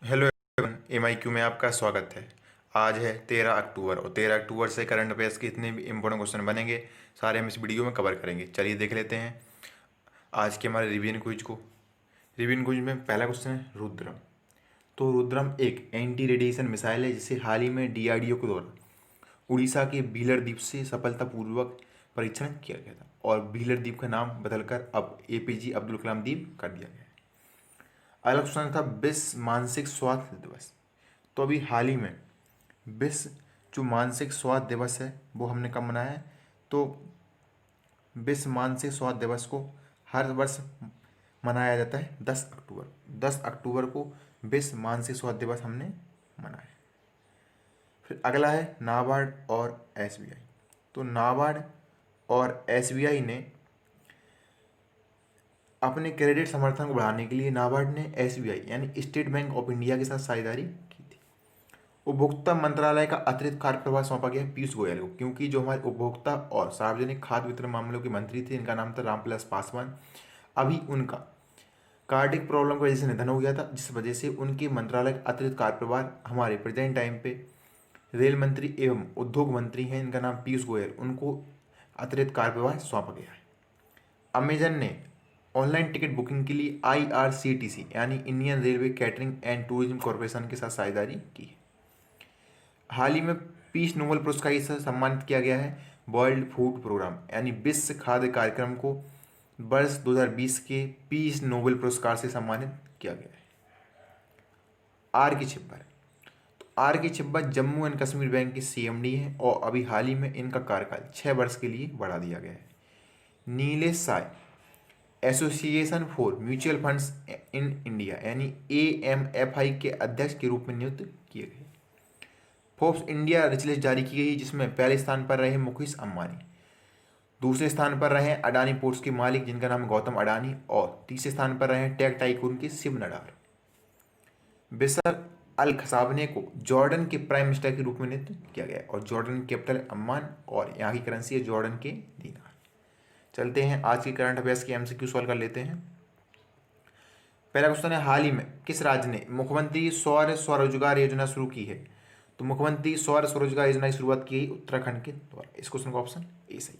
Hello everyone, MIQ में आपका स्वागत है। आज है 13 अक्टूबर और 13 अक्टूबर से करंट अफेयर्स के इतने भी इंपॉर्टेंट क्वेश्चन बनेंगे, सारे हम इस वीडियो में कवर करेंगे। चलिए देख लेते हैं आज के हमारे रिवीजन क्विज को। रिवीजन क्विज में पहला क्वेश्चन है रुद्रम। तो रुद्रम एक एंटी रेडिएशन मिसाइल है जिसे हाल ही में DRDO के द्वारा उड़ीसा के व्हीलर द्वीप से सफलतापूर्वक परीक्षण किया गया था और व्हीलर द्वीप का नाम बदलकर अब APJ अब्दुल कलाम द्वीप कर दिया गया है। अगला क्वेश्चन था विश्व मानसिक स्वास्थ्य दिवस। तो अभी हाल ही में विश्व जो मानसिक स्वास्थ्य दिवस है वो हमने कब मनाया है? तो विश्व मानसिक स्वास्थ्य दिवस को हर वर्ष मनाया जाता है 10 अक्टूबर। 10 अक्टूबर को विश्व मानसिक स्वास्थ्य दिवस हमने मनाया है। फिर अगला है नाबार्ड और SBI। तो नाबार्ड और SBI ने अपने क्रेडिट समर्थन को बढ़ाने के लिए नाबार्ड ने SBI यानी स्टेट बैंक ऑफ इंडिया के साथ साझेदारी की थी। उपभोक्ता मंत्रालय का अतिरिक्त कार्यप्रभार सौंपा गया पीयूष गोयल को, क्योंकि जो हमारे उपभोक्ता और सार्वजनिक खाद्य वितरण मामलों के मंत्री थे, इनका नाम था रामविलास पासवान। अभी उनका कार्डिक प्रॉब्लम की वजह से निधन हो गया था, जिस वजह से उनके मंत्रालय का अतिरिक्त कार्यप्रभार हमारे प्रेजेंट टाइम पे रेल मंत्री एवं उद्योग मंत्री हैं, इनका नाम पीयूष गोयल, उनको अतिरिक्त कार्यप्रभार सौंपा गया है। अमेजन ने ऑनलाइन टिकट बुकिंग के लिए IRCTC यानी Indian railway catering and tourism corporation के साथ साझेदारी की है। हाल ही में पीस नोबेल पुरस्कार से सम्मानित किया गया है वर्ल्ड फूड प्रोग्राम यानी विश्व खाद्य कार्यक्रम को वर्ष 2020 के पीस नोबेल पुरस्कार से सम्मानित किया गया है। R. K. छिब्बर। तो R. K. Chhibber Jammu and Kashmir bank के CMD हैं और अभी हाल ही में इनका कार्यकाल 6 वर्ष के लिए बढ़ा दिया गया है। Nilesh Sai association for mutual funds in India यानी AMFI के अध्यक्ष के रूप में नियुक्त किए गए। फोर्ब्स इंडिया रिच लिस्ट जारी की गई, जिसमें पहले स्थान पर रहे मुकेश अंबानी, दूसरे स्थान पर रहे अडानी पोर्ट्स के मालिक जिनका नाम है गौतम अडानी, और तीसरे स्थान पर रहे टेक टाइकून के शिव नडार। बिशर अल खसाबने को जॉर्डन के प्राइम मिनिस्टर के रूप में नियुक्त किया गया और जॉर्डन की कैपिटल अम्मान और यहाँ की करेंसी है जॉर्डन के दीनार। चलते हैं आज की करंट अफेयर्स की MCQ सॉल्व कर लेते हैं। पहला क्वेश्चन है हाल ही में किस राज्य ने मुख्यमंत्री सौर स्वरोजगार योजना शुरू की है? तो मुख्यमंत्री सौर स्वरोजगार योजना की शुरुआत की गई उत्तराखंड के द्वारा। इस क्वेश्चन का ऑप्शन ए सही।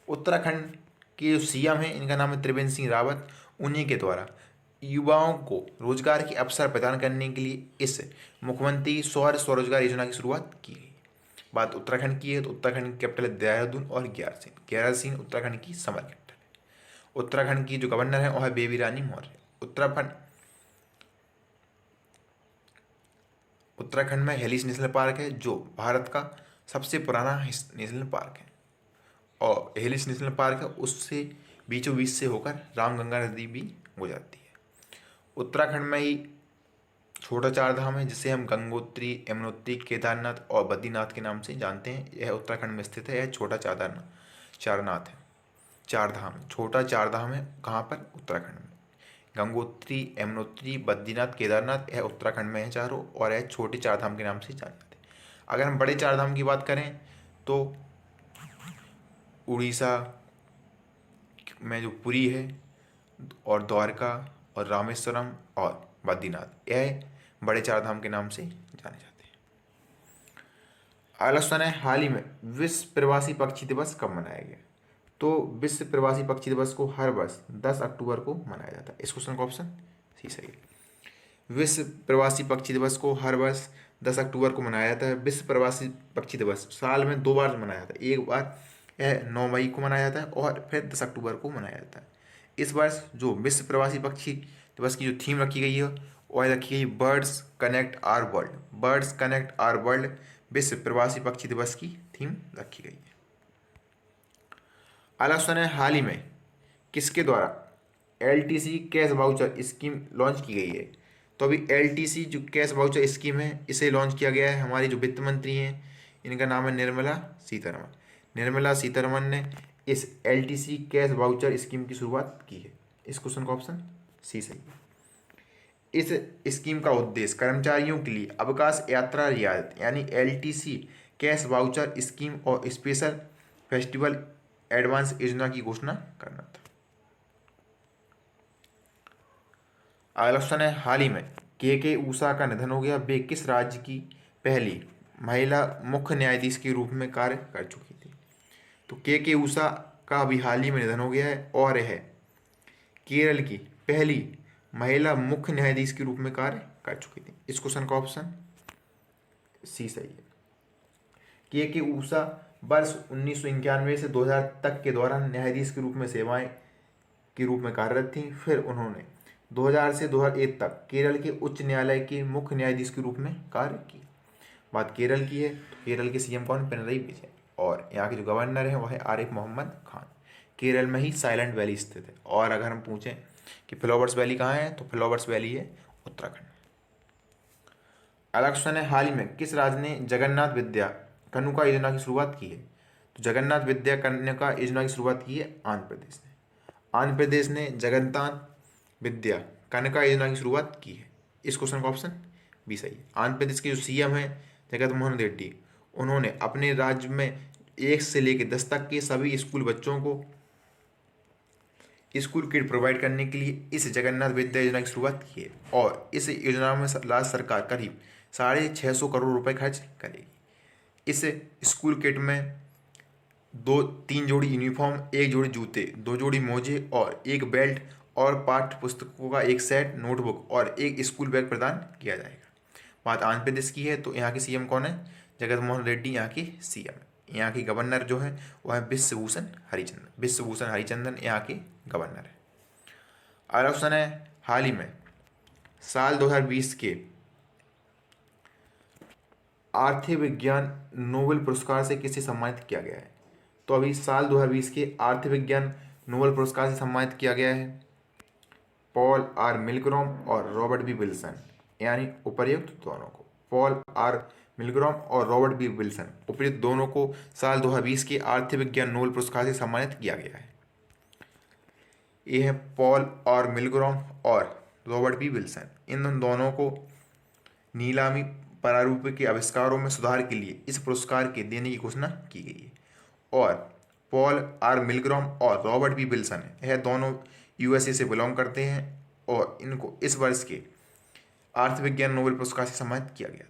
उत्तराखंड के जो CM हैं इनका नाम है त्रिवेंद्र सिंह रावत, उन्हीं के द्वारा युवाओं को रोजगार के अवसर प्रदान करने के लिए इस मुख्यमंत्री सौर स्वरोजगार योजना की शुरुआत की गई। बात उत्तराखंड की है तो उत्तराखंड की कैपिटल है देहरादून और ग्यारसिन उत्तराखंड की समर कैपिटल है। उत्तराखंड की जो गवर्नर है वह है बेबी रानी मौर्य। उत्तराखंड में हेलिस नेशनल पार्क है जो भारत का सबसे पुराना नेशनल पार्क है और हेलिस नेशनल पार्क है उससे बीचों बीच से होकर रामगंगा नदी भी गुजरती है। उत्तराखंड में ही छोटा चार धाम है जिसे हम गंगोत्री, यमुनोत्री, केदारनाथ और बद्रीनाथ के नाम से जानते हैं। यह उत्तराखंड में स्थित है। यह छोटा चारनाथ है, चार धाम, छोटा चार धाम है। कहाँ पर? उत्तराखंड में। गंगोत्री, यमुनोत्री, बद्रीनाथ, केदारनाथ यह उत्तराखंड में है चारों, और यह छोटे चार धाम के नाम से जाने जाते हैं। अगर हम बड़े चार धाम की बात करें तो उड़ीसा में जो पुरी है और द्वारका और रामेश्वरम और बद्रीनाथ यह बड़े चार धाम के नाम से जाने जाते हैं। अगला क्वेश्चन है हाल ही में विश्व प्रवासी पक्षी दिवस कब मनाया गया? तो विश्व प्रवासी पक्षी दिवस को हर वर्ष 10 अक्टूबर को मनाया जाता है। इस क्वेश्चन का ऑप्शन सी सही है। विश्व प्रवासी पक्षी दिवस को हर वर्ष 10 अक्टूबर को मनाया जाता है। विश्व प्रवासी पक्षी दिवस साल में 2 बार मनाया जाता है। एक बार यह 9 मई को मनाया जाता है और फिर 10 अक्टूबर को मनाया जाता है। इस वर्ष जो विश्व प्रवासी पक्षी दिवस की जो थीम रखी गई है वह रखी गई birds connect our world. Birds connect our world विश्व प्रवासी पक्षी दिवस की थीम रखी गई है। अगला क्वेश्चन है हाल ही में किसके द्वारा LTC cash voucher scheme launch की गई है? तो अभी LTC जो कैश वाउचर स्कीम है इसे लॉन्च किया गया है। हमारी जो वित्त मंत्री हैं इनका नाम है निर्मला सीतारमण। निर्मला सीतारमण ने इस LTC कैश वाउचर स्कीम की शुरुआत की है। इस क्वेश्चन का ऑप्शन सी सही है। इस स्कीम का उद्देश्य कर्मचारियों के लिए अवकाश यात्रा रियायत यानी LTC कैश वाउचर स्कीम और स्पेशल फेस्टिवल एडवांस योजना की घोषणा करना था। अगला क्वेश्चन है हाल ही में के ऊषा का निधन हो गया। वे किस राज्य की पहली महिला मुख्य न्यायाधीश के रूप में कार्य कर चुकी थी? तो के ऊषा का अभी हाल ही में निधन हो गया है और यह केरल की पहली महिला मुख्य न्यायाधीश के रूप में कार्य कर चुकी थी। इस क्वेश्चन का ऑप्शन सी सही है। के ऊषा वर्ष 1991 से 2000 तक के दौरान न्यायाधीश के रूप में सेवाएं के रूप में कार्यरत थी। फिर उन्होंने 2000 से 2001 तक केरल के उच्च न्यायालय के मुख्य न्यायाधीश के रूप में कार्य किया। बात केरल की है तो केरल के सीएम कौन? पिनरई विजयन। और यहाँ के जो गवर्नर हैं वह है आरिफ मोहम्मद खान। केरल में ही साइलेंट वैली स्थित है। और अगर हम पूछें कि फ्लावर्स वैली कहाँ है तो फ्लावर्स वैली है उत्तराखंड। अगला क्वेश्चन है, हाल ही में किस राज्य ने जगन्नाथ विद्या कनुका योजना की शुरुआत की है? तो जगन्नाथ विद्या कन्या योजना की शुरुआत की है आंध्र प्रदेश ने। आंध्र प्रदेश ने जगन्नाथ विद्या कनका योजना की शुरुआत की है। इस क्वेश्चन का ऑप्शन भी सही है। आंध्र प्रदेश के जो सीएम हैं जगत मोहन रेड्डी, उन्होंने अपने राज्य में 1 से लेकर 10 तक के सभी स्कूल बच्चों को स्कूल किट प्रोवाइड करने के लिए इस जगन्नाथ विद्या योजना की शुरुआत की है। और इस योजना में राज्य सरकार करीब 650 करोड़ रुपए खर्च करेगी। इस स्कूल किट में 3 जोड़ी यूनिफॉर्म, 1 जोड़ी जूते, 2 जोड़ी मोजे और 1 बेल्ट और पाठ्य पुस्तकों का 1 सेट, नोटबुक और 1 स्कूल बैग प्रदान किया जाएगा। बात आंध्र प्रदेश की है तो यहाँ के सीएम कौन है? जगत मोहन रेड्डी यहाँ के सीएम है। यहाँ के गवर्नर जो है वह है बिश्वभूषण हरिचंदन। बिश्वभूषण हरिचंदन यहाँ के गवर्नर है। अगला क्वेश्चन है, हाल ही में साल 2020 के आर्थिक विज्ञान नोबेल पुरस्कार से किसे सम्मानित किया गया है? तो अभी साल 2020 के आर्थिक विज्ञान नोबेल पुरस्कार से सम्मानित किया गया है पॉल आर मिलग्रॉम और रॉबर्ट बी विल्सन, यानी उपर्युक्त दोनों को। पॉल आर मिलग्रॉम और रॉबर्ट बी विल्सन उपर्युक्त दोनों को साल 2020 के आर्थिक विज्ञान नोबेल पुरस्कार से सम्मानित किया गया है। ये है पॉल आर मिलग्रॉम और रॉबर्ट बी विल्सन। इन दोनों को नीलामी प्रारूप के आविष्कारों में सुधार के लिए इस पुरस्कार के देने की घोषणा की गई है। और पॉल आर मिलग्रॉम और रॉबर्ट बी विल्सन यह दोनों यूएसए से बिलोंग करते हैं और इनको इस वर्ष के आर्थिक विज्ञान नोबेल पुरस्कार से सम्मानित किया गया।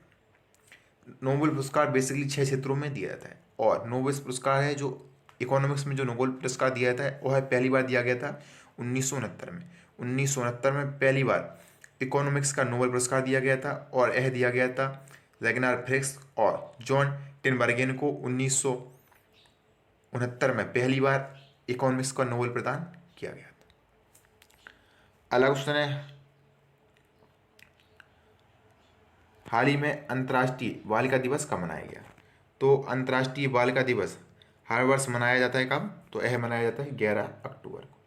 नोबेल पुरस्कार बेसिकली 6 क्षेत्रों में दिया जाता है और नोबेल पुरस्कार है जो इकोनॉमिक्स में जो नोबेल पुरस्कार दिया जाता है वह पहली बार दिया गया था 1969 में। 1969 में पहली बार इकोनॉमिक्स का नोबेल पुरस्कार दिया गया था और यह दिया गया था रैगनार फ्रिक्स और जॉन टिनबर्गेन को 1969 में पहली बार इकोनॉमिक्स का नोबेल प्रदान किया गया था। अगला क्वेश्चन है, हाल ही में अंतर्राष्ट्रीय बालिका दिवस कब मनाया गया? तो अंतर्राष्ट्रीय बालिका दिवस हर वर्ष मनाया जाता है कब? तो यह मनाया जाता है 11 अक्टूबर को।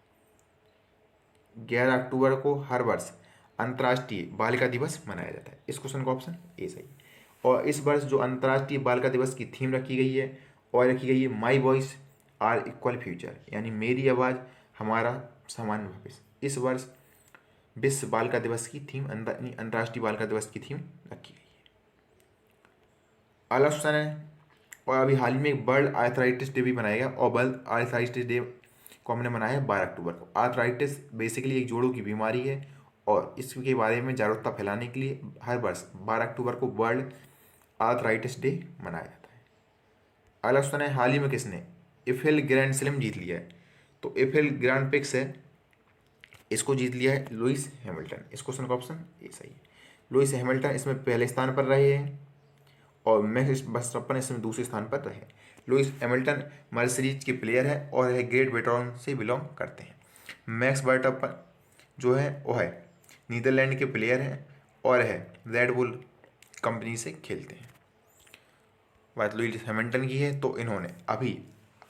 11 अक्टूबर को हर वर्ष अंतर्राष्ट्रीय बालिका दिवस मनाया जाता है। इस क्वेश्चन का ऑप्शन ए सही। और इस वर्ष जो अंतर्राष्ट्रीय बालिका दिवस की थीम रखी गई है और रखी गई है my voice are equal future, यानी मेरी आवाज़ हमारा समान भविष्य। इस वर्ष विश्व बालिका दिवस की थीम अंतर्राष्ट्रीय बालिका दिवस की थीम रखी गई है। अगला क्वेश्चन है, और अभी हाल ही में वर्ल्ड आर्थराइटिस डे भी मनाया गया और वर्ल्ड आर्थराइटिस डे को हमने मनाया है 12 अक्टूबर को। आर्थराइटिस बेसिकली एक जोड़ों की बीमारी है और इसके बारे में जागरूकता फैलाने के लिए हर वर्ष 12 अक्टूबर को वर्ल्ड आर्थराइटिस डे मनाया जाता है। अगला क्वेश्चन है, हाल ही में किसने एफएल ग्रैंड स्लैम जीत लिया है? तो एफएल ग्रैंड प्रिक्स है, इसको जीत लिया है लुइस हैमिल्टन। इस क्वेश्चन का ऑप्शन ए सही है। लुइस हैमिल्टन इसमें पहले स्थान पर रहे हैं और मैक्स वर्स्टेपन इसमें दूसरे स्थान पर रहे। लुइस हैमिल्टन मर्सिडीज के प्लेयर है और यह ग्रेट ब्रिटेन से बिलोंग करते हैं। मैक्स वर्स्टेपन जो है वो है नीदरलैंड के प्लेयर हैं और है रेड बुल कंपनी से खेलते हैं। बात लुइस हैमिल्टन की है तो इन्होंने अभी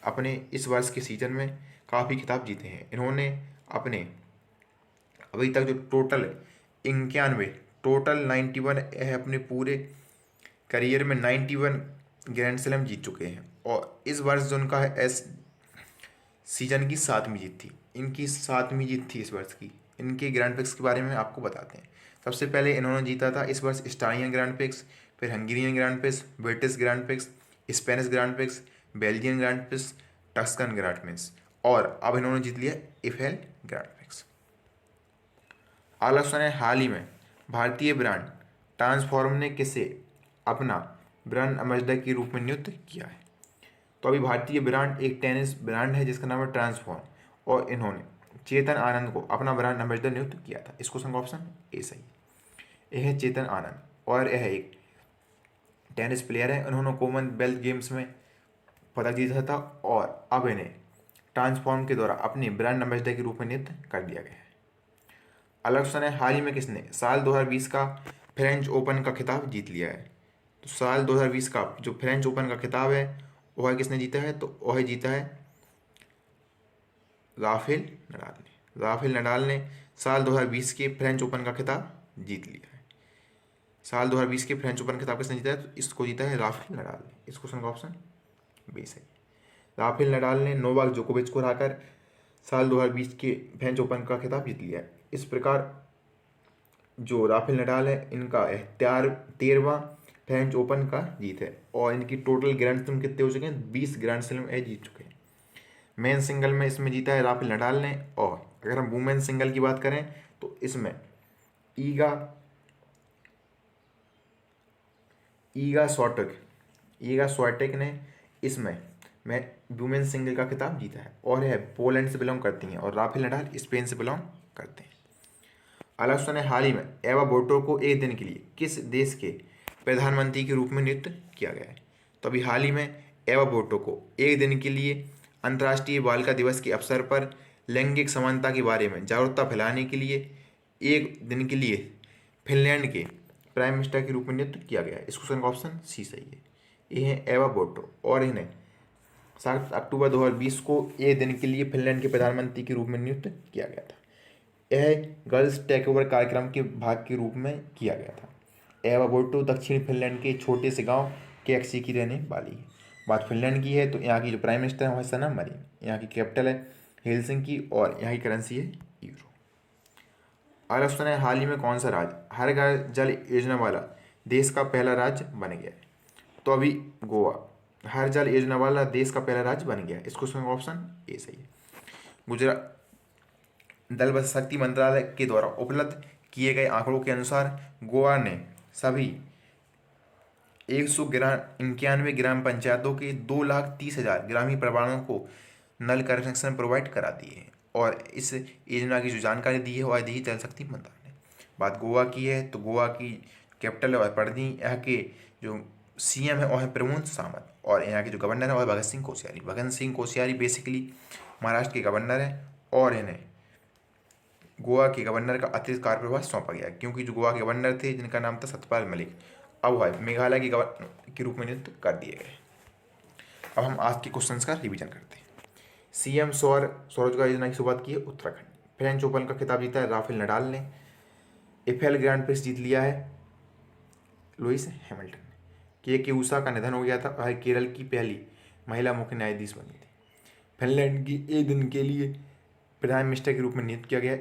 अपने इस वर्ष के सीजन में काफ़ी खिताब जीते हैं। इन्होंने अपने अभी तक जो टोटल 91 है अपने पूरे करियर में 91 ग्रैंड स्लैम जीत चुके हैं और इस वर्ष जो उनका है एस सीजन की 7वीं जीत थी। इनकी 7वीं जीत थी इस वर्ष की। इनके ग्रैंड प्रिक्स के बारे में आपको बताते हैं। सबसे पहले इन्होंने जीता था इस वर्ष स्टानियन ग्रैंड प्रिक्स, फिर Hungarian grand prix, British grand prix, Spanish grand prix, Belgian grand prix, Tuscan grand prix और अब इन्होंने जीत लिया एफएल ग्रैंड प्रिक्स। अगला क्वेश्चन है, हाल ही में भारतीय ब्रांड ट्रांसफॉर्म ने किसे अपना ब्रांड एम्बेसडर के रूप में नियुक्त किया है? तो अभी भारतीय ब्रांड एक टेनिस ब्रांड है जिसका नाम है ट्रांसफॉर्म, और इन्होंने चेतन आनंद को अपना ब्रांड एम्बेसडर नियुक्त किया था। इस क्वेश्चन का ऑप्शन ए सही है। यह है चेतन आनंद और यह एक टेनिस प्लेयर है। उन्होंने कॉमनवेल्थ गेम्स में पदक जीता था और अब इन्हें ट्रांसफॉर्म के द्वारा अपनी ब्रांड एम्बेसडर के रूप में नियुक्त कर दिया गया है। अगला क्वेश्चन है, हाल ही में किसने साल 2020 का फ्रेंच ओपन का खिताब जीत लिया है? तो साल 2020 का जो फ्रेंच ओपन का खिताब है वह किसने जीता है? तो वह जीता है राफेल नडाल ने। राफेल नडाल ने साल 2020 के फ्रेंच ओपन का खिताब जीत लिया है। साल 2020 के फ्रेंच ओपन खिताब किसने जीता है? तो इसको जीता है राफेल नडाल ने। इस क्वेश्चन का ऑप्शन बी सही है। राफेल नडाल ने नोवाक जोकोविच को हराकर साल 2020 के फ्रेंच ओपन का खिताब जीत लिया है। इस प्रकार जो राफेल नडाल है इनका 13वां फ्रेंच ओपन का जीत है और इनकी टोटल ग्रैंड स्लैम कितने हो चुके हैं? 20 ग्रैंड स्लैम जीत चुके हैं। मेन सिंगल में इसमें जीता है राफेल नडाल ने, और अगर हम वुमेन सिंगल की बात करें तो इसमें ईगा ईगा स्वॉटेक ईगा स्वॉटेक ने इसमें मैं वुमेन सिंगल का खिताब जीता है और यह पोलैंड से बिलोंग करती हैं और राफेल नडाल स्पेन से बिलोंग करते हैं। अगला क्वेश्चन है, हाल ही में एवा बोटो को एक दिन के लिए किस देश के प्रधानमंत्री के रूप में नियुक्त किया गया है? तो अभी हाल ही में एवा बोटो को एक दिन के लिए अंतर्राष्ट्रीय बालिका दिवस के अवसर पर लैंगिक समानता के बारे में जागरूकता फैलाने के लिए एक दिन के लिए फिनलैंड के प्राइम मिनिस्टर के रूप में नियुक्त किया गया है। इस क्वेश्चन का ऑप्शन सी सही है। ये है एवा बोटो और इन्हें 7 अक्टूबर 2020 को एक दिन के लिए फिनलैंड के प्रधानमंत्री के रूप में नियुक्त किया गया था। यह गर्ल्स टेक ओवर कार्यक्रम के भाग के रूप में किया गया था। एवा बोटो दक्षिण फिनलैंड के छोटे से गांव केक्सी की रहने वाली है। बात फिनलैंड की है तो यहाँ की जो प्राइम मिनिस्टर है वह सना मरीन, यहाँ की कैपिटल है हेलसिंकी और यहाँ की करेंसी है यूरो। अगला क्वेश्चन है, हाल ही में कौन सा राज्य हर घर जल योजना वाला देश का पहला राज्य बन गया है? तो अभी गोवा हर जल योजना वाला देश का पहला राज्य बन गया है। इस क्वेश्चन का ऑप्शन ए सही है। गुजरात जल शक्ति मंत्रालय के द्वारा उपलब्ध किए गए आंकड़ों के अनुसार गोवा ने सभी 191 ग्राम पंचायतों के 2,30,000 ग्रामीण परिवारों को नल कनेक्शन प्रोवाइड करा दिए हैं और इस योजना की जो जानकारी दी है वह दी जल शक्ति मंत्रालय ने। बात गोवा की है तो गोवा की कैपिटल है वह पणजी, यहाँ के जो सीएम है वह है प्रमोद सावंत और यहाँ के जो गवर्नर है वह भगत सिंह कोश्यारी। भगत सिंह कोश्यारी बेसिकली महाराष्ट्र के गवर्नर है और इन्हें गोवा के गवर्नर का अतिरिक्त कार्यप्रभार सौंपा गया क्योंकि जो गोवा के गवर्नर थे जिनका नाम था सत्यपाल मलिक, अब वह मेघालय के गवर्नर के रूप में नियुक्त कर दिए गए। अब हम आज के क्वेश्चंस का रिवीजन करते हैं। सीएम स्वरोजगार योजना की शुरुआत की है उत्तराखंड। फ्रेंच ओपन का खिताब जीता है राफेल नडाल ने। एफएल ग्रैंड प्रिक्स जीत लिया है लुइस हैमिल्टन ने। के ऊषा का निधन हो गया था, वह केरल की पहली महिला मुख्य न्यायाधीश बनी थी। फिनलैंड की एक दिन के लिए प्राइम मिनिस्टर के रूप में नियुक्त किया गया।